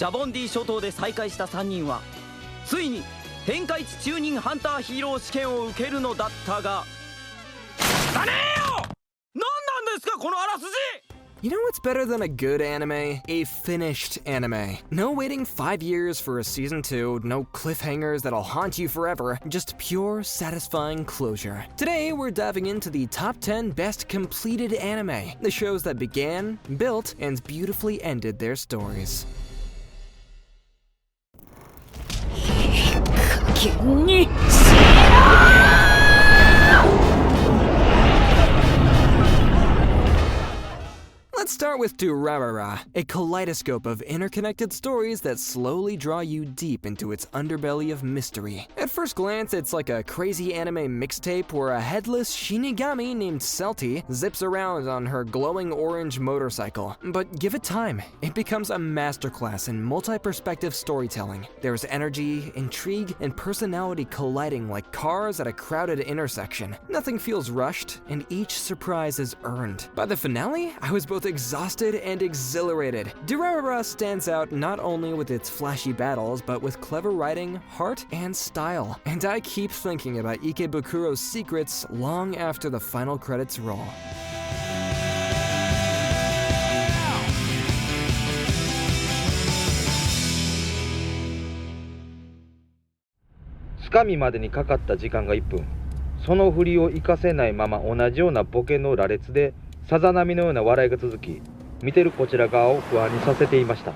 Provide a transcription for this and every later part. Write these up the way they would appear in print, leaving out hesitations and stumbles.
ジャボンディ諸島で再会した3人はついに天下一中忍ハンターヒーロー試験を受けるのだったが、だねーよ！何なんですかこのあらすじ！ You know what's better than a good anime? A finished anime. No waiting 5 years for a season 2, no cliffhangers that'll haunt you forever, just pure, satisfying closure. Today, we're diving into the top 10 best completed anime, the shows that began, built, and beautifully ended their stories. Let's start with Durarara, a kaleidoscope of interconnected stories that slowly draw you deep into its underbelly of mystery. At first glance, it's like a crazy anime mixtape where a headless Shinigami named Celti zips around on her glowing orange motorcycle. But give it time, it becomes a masterclass in multi-perspective storytelling. There's energy, intrigue, and personality colliding like cars at a crowded intersection. Nothing feels rushed, and each surprise is earned. By the finale, I was both exhausted and exhilarated. Durarara stands out not only with its flashy battles, but with clever writing, heart, and style. And I keep thinking about Ikebukuro's secrets long after the final credits roll. つかみまでにかかった時間が1分。その振りを活かせないまま同じようなボケの羅列でさざ波のような笑いが続き、見てるこちら側を不安にさせていました。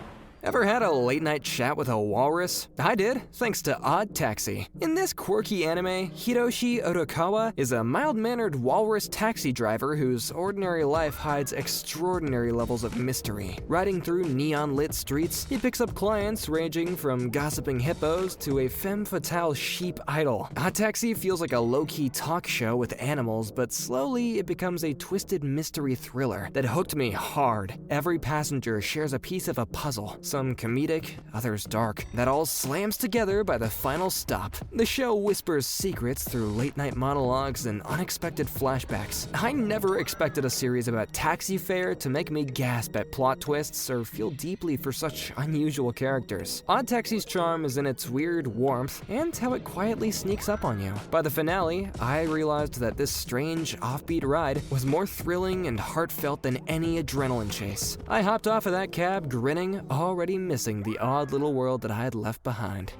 Ever had a late-night chat with a walrus? I did, thanks to Odd Taxi. In this quirky anime, Hiroshi Otokawa is a mild-mannered walrus taxi driver whose ordinary life hides extraordinary levels of mystery. Riding through neon-lit streets, he picks up clients ranging from gossiping hippos to a femme fatale sheep idol. Odd Taxi feels like a low-key talk show with animals, but slowly it becomes a twisted mystery thriller that hooked me hard. Every passenger shares a piece of a puzzle. Some comedic, others dark. That all slams together by the final stop. The show whispers secrets through late-night monologues and unexpected flashbacks. I never expected a series about taxi fare to make me gasp at plot twists or feel deeply for such unusual characters. Odd Taxi's charm is in its weird warmth and how it quietly sneaks up on you. By the finale, I realized that this strange, offbeat ride was more thrilling and heartfelt than any adrenaline chase. I hopped off of that cab grinning, already missing the odd little world that I had left behind.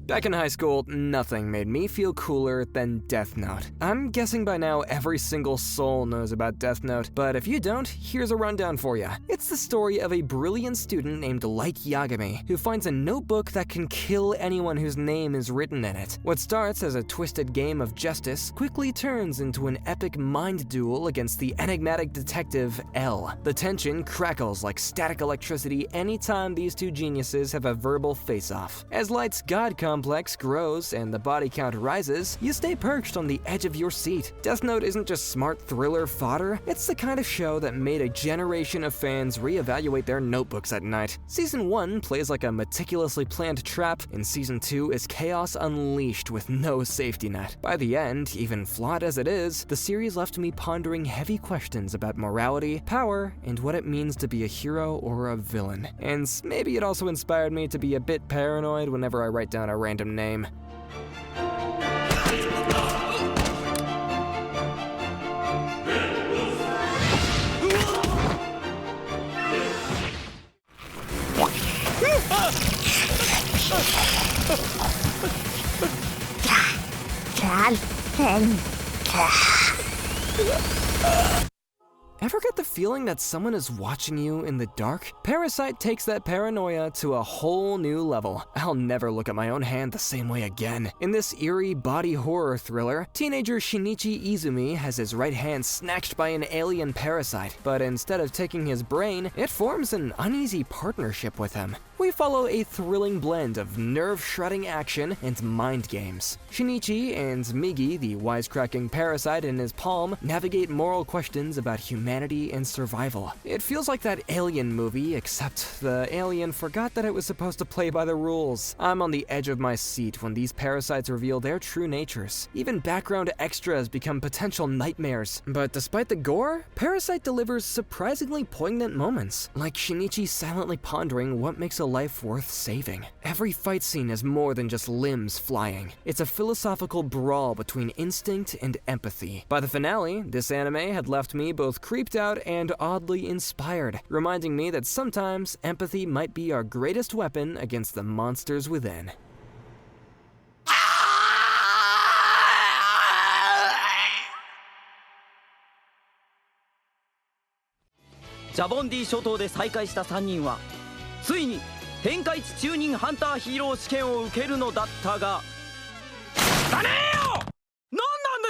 Back in high school, nothing made me feel cooler than Death Note. I'm guessing by now every single soul knows about Death Note, but if you don't, here's a rundown for you. It's the story of a brilliant student named Light Yagami who finds a notebook that can kill anyone whose name is written in it. What starts as a twisted game of justice quickly turns into an epic mind duel against the enigmatic detective L. The tension crackles like static electricity anytime these two geniuses have a verbal face-off. As Light's god complex grows and the body count rises, you stay perched on the edge of your seat. Death Note isn't just smart thriller fodder, it's the kind of show that made a generation of fans reevaluate their notebooks at night. Season 1 plays like a meticulously planned trap, and Season 2 is chaos unleashed with no safety net. By the end, even flawed as it is, the series left me pondering heavy questions about morality, power, and what it means to be a hero or a villain. And maybe it also inspired me to be a bit paranoid whenever I write down a random name. Ever get the feeling that someone is watching you in the dark? Parasyte takes that paranoia to a whole new level. I'll never look at my own hand the same way again. In this eerie body horror thriller, teenager Shinichi Izumi has his right hand snatched by an alien parasite, but instead of taking his brain, it forms an uneasy partnership with him. we follow a thrilling blend of nerve-shredding action and mind games. Shinichi and Migi, the wisecracking parasite in his palm, navigate moral questions about humanity and survival. It feels like that Alien movie, except the alien forgot that it was supposed to play by the rules. I'm on the edge of my seat when these parasites reveal their true natures. Even background extras become potential nightmares. But despite the gore, Parasyte delivers surprisingly poignant moments, like Shinichi silently pondering what makes a life worth saving. Every fight scene is more than just limbs flying. It's a philosophical brawl between instinct and empathy. By the finale, this anime had left me both creeped out and oddly inspired, reminding me that sometimes empathy might be our greatest weapon against the monsters within.ジャボンディ諸島で再会した3人はついに天下一中忍ハンターヒーロー試験を受けるのだったが、だねーよ！何な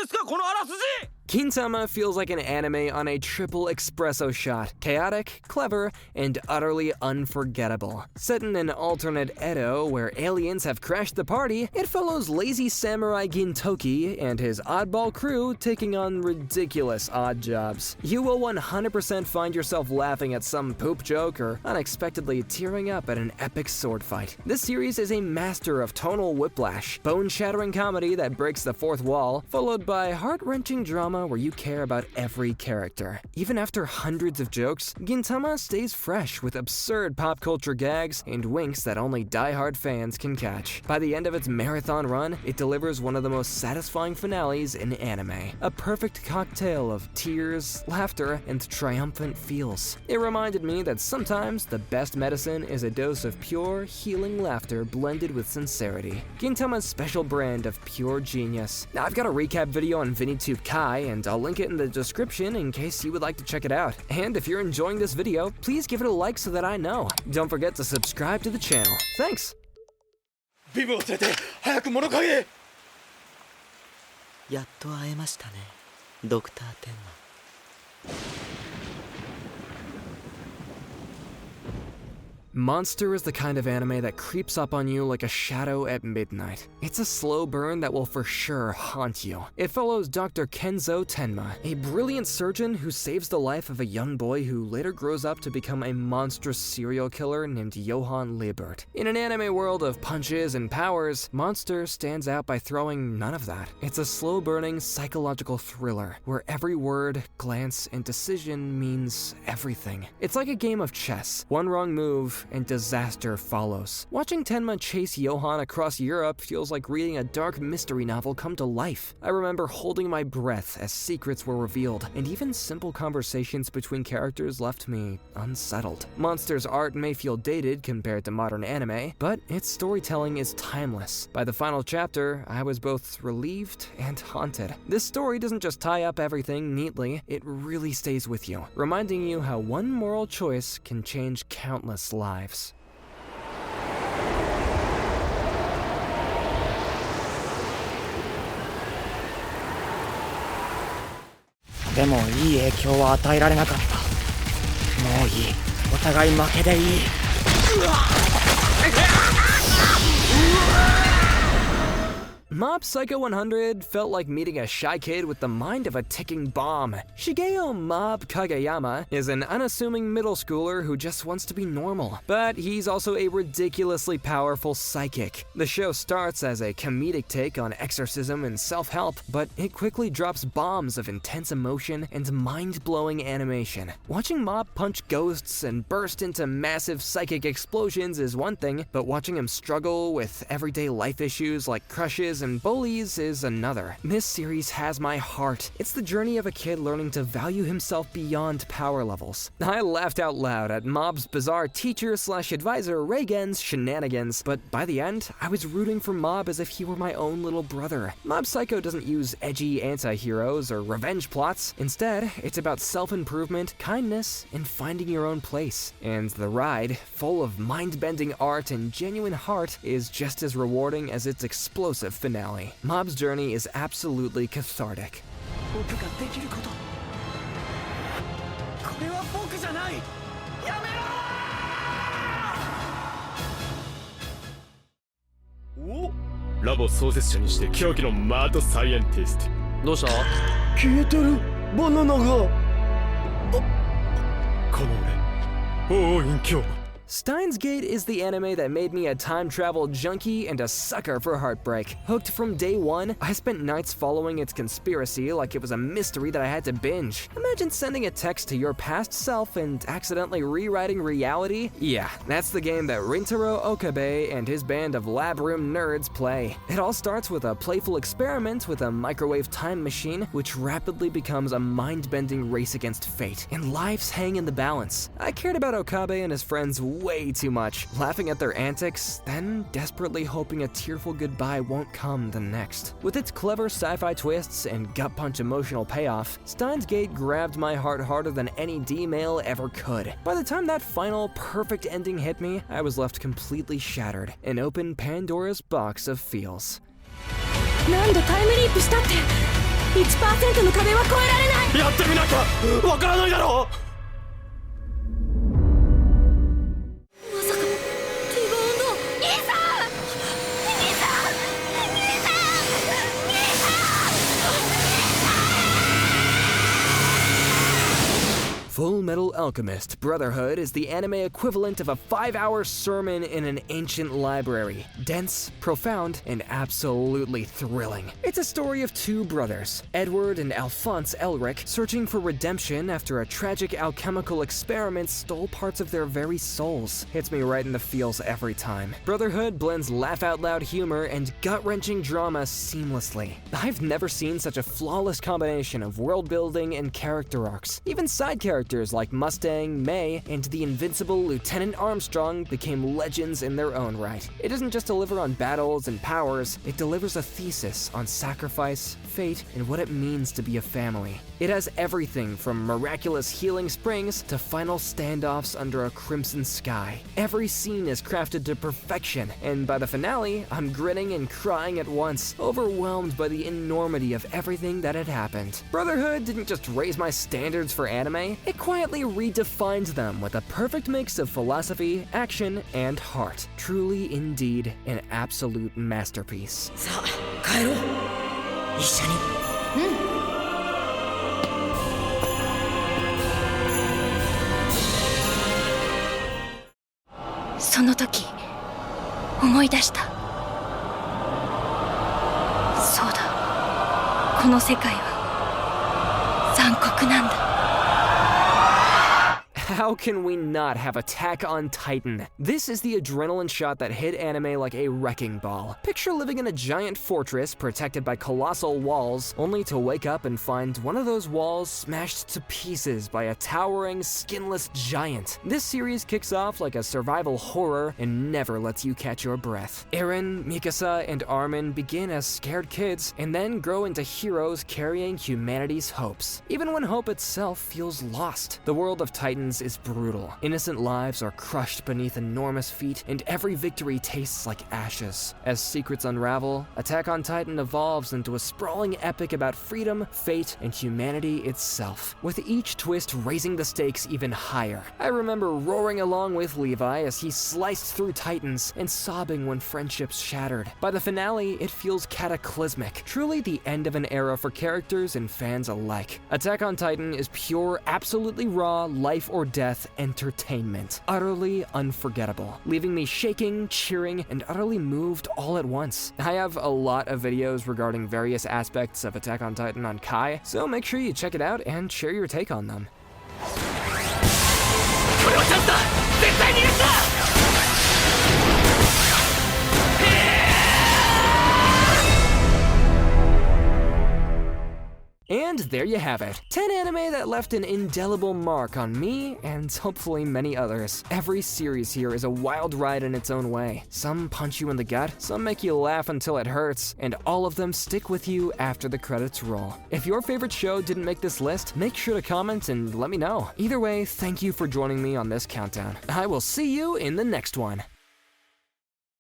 んですかこのあらすじ！ Gintama feels like an anime on a triple espresso shot. Chaotic, clever, and utterly unforgettable. Set in an alternate Edo where aliens have crashed the party, it follows lazy samurai Gintoki and his oddball crew taking on ridiculous odd jobs. You will 100% find yourself laughing at some poop joke or unexpectedly tearing up at an epic sword fight. This series is a master of tonal whiplash, bone-shattering comedy that breaks the fourth wall, followed by heart-wrenching drama where you care about every character. Even after hundreds of jokes, Gintama stays fresh with absurd pop culture gags and winks that only die-hard fans can catch. By the end of its marathon run, it delivers one of the most satisfying finales in anime. A perfect cocktail of tears, laughter, and triumphant feels. It reminded me that sometimes the best medicine is a dose of pure, healing laughter blended with sincerity. Gintama's special brand of pure genius. Now I've got a recap video on ViniiTube Kai, and I'll link it in the description in case you would like to check it out. And if you're enjoying this video, please give it a like so that I know. Don't forget to subscribe to the channel. Thanks! ビブを連れて早く物陰へ。やっと会えましたね、ドクター天馬。Monster is the kind of anime that creeps up on you like a shadow at midnight. It's a slow burn that will for sure haunt you. It follows Dr. Kenzo Tenma, a brilliant surgeon who saves the life of a young boy who later grows up to become a monstrous serial killer named Johann Liebert. In an anime world of punches and powers, Monster stands out by throwing none of that. It's a slow-burning psychological thriller where every word, glance, and decision means everything. It's like a game of chess. One wrong move and disaster follows. Watching Tenma chase Johann across Europe feels like reading a dark mystery novel come to life. I remember holding my breath as secrets were revealed, and even simple conversations between characters left me unsettled. Monster's art may feel dated compared to modern anime, but its storytelling is timeless. By the final chapter, I was both relieved and haunted. This story doesn't just tie up everything neatly, it really stays with you, reminding you how one moral choice can change countless lives. でもいい影響は与えられなかった。もういい。お互い負けでいい。Mob Psycho 100 felt like meeting a shy kid with the mind of a ticking bomb. Shigeo Mob Kageyama is an unassuming middle schooler who just wants to be normal, but he's also a ridiculously powerful psychic. The show starts as a comedic take on exorcism and self-help, but it quickly drops bombs of intense emotion and mind-blowing animation. Watching Mob punch ghosts and burst into massive psychic explosions is one thing, but watching him struggle with everyday life issues like crushes and bullies is another. This series has my heart. It's the journey of a kid learning to value himself beyond power levels. I laughed out loud at Mob's bizarre teacher/advisor Reigen's shenanigans, but by the end, I was rooting for Mob as if he were my own little brother. Mob Psycho doesn't use edgy anti-heroes or revenge plots. Instead, it's about self-improvement, kindness, and finding your own place. And the ride, full of mind-bending art and genuine heart, is just as rewarding as its explosive finale. Mob's journey is absolutely cathartic. 僕ができること、これは僕じゃない。やめろー！ラボ創設者にして狂気のマッドサイエンティスト。どうした？消えてるバナナが。この俺、大院京馬。 Steins Gate is the anime that made me a time travel junkie and a sucker for heartbreak. Hooked from day one, I spent nights following its conspiracy like it was a mystery that I had to binge. Imagine sending a text to your past self and accidentally rewriting reality. Yeah, that's the game that Rintaro Okabe and his band of lab room nerds play. It all starts with a playful experiment with a microwave time machine, which rapidly becomes a mind-bending race against fate, and lives hang in the balance. I cared about Okabe and his friends way too much, laughing at their antics, then desperately hoping a tearful goodbye won't come the next. With its clever sci-fi twists and gut-punch emotional payoff, Steins Gate grabbed my heart harder than any D-mail ever could. By the time that final, perfect ending hit me, I was left completely shattered, an open Pandora's box of feels. 何度タイムリープしたって 1% の壁は越えられない。やってみなきゃわからないだろう。 Fullmetal Alchemist Brotherhood is the anime equivalent of a 5-hour sermon in an ancient library. Dense, profound, and absolutely thrilling. It's a story of two brothers, Edward and Alphonse Elric, searching for redemption after a tragic alchemical experiment stole parts of their very souls. Hits me right in the feels every time. Brotherhood blends laugh-out-loud humor and gut-wrenching drama seamlessly. I've never seen such a flawless combination of world-building and character arcs. Even side characters like Mustang, May, and the invincible Lieutenant Armstrong became legends in their own right. It doesn't just deliver on battles and powers, it delivers a thesis on sacrifice, fate, and what it means to be a family. It has everything from miraculous healing springs to final standoffs under a crimson sky. Every scene is crafted to perfection, and by the finale, I'm grinning and crying at once, overwhelmed by the enormity of everything that had happened. Brotherhood didn't just raise my standards for anime, it quietly redefined them with a perfect mix of philosophy, action, and heart. Truly, indeed, an absolute masterpiece. さあ帰ろう一緒に。その時思い出した。そうだ、この世界は残酷なんだ。 How can we not have Attack on Titan? This is the adrenaline shot that hit anime like a wrecking ball. Picture living in a giant fortress protected by colossal walls, only to wake up and find one of those walls smashed to pieces by a towering, skinless giant. This series kicks off like a survival horror and never lets you catch your breath. Eren, Mikasa, and Armin begin as scared kids and then grow into heroes carrying humanity's hopes, even when hope itself feels lost. The world of Titans is brutal. Innocent lives are crushed beneath enormous feet, and every victory tastes like ashes. As secrets unravel, Attack on Titan evolves into a sprawling epic about freedom, fate, and humanity itself, with each twist raising the stakes even higher. I remember roaring along with Levi as he sliced through Titans and sobbing when friendships shattered. By the finale, it feels cataclysmic, truly the end of an era for characters and fans alike. Attack on Titan is pure, absolutely raw, life or death entertainment. Utterly unforgettable, leaving me shaking, cheering, and utterly moved all at once. I have a lot of videos regarding various aspects of Attack on Titan on Kai, so make sure you check it out and share your take on them. これはチャンスだ。絶対にやった。 And there you have it. 10 anime that left an indelible mark on me and hopefully many others. Every series here is a wild ride in its own way. Some punch you in the gut, some make you laugh until it hurts, and all of them stick with you after the credits roll. If your favorite show didn't make this list, make sure to comment and let me know. Either way, thank you for joining me on this countdown. I will see you in the next one.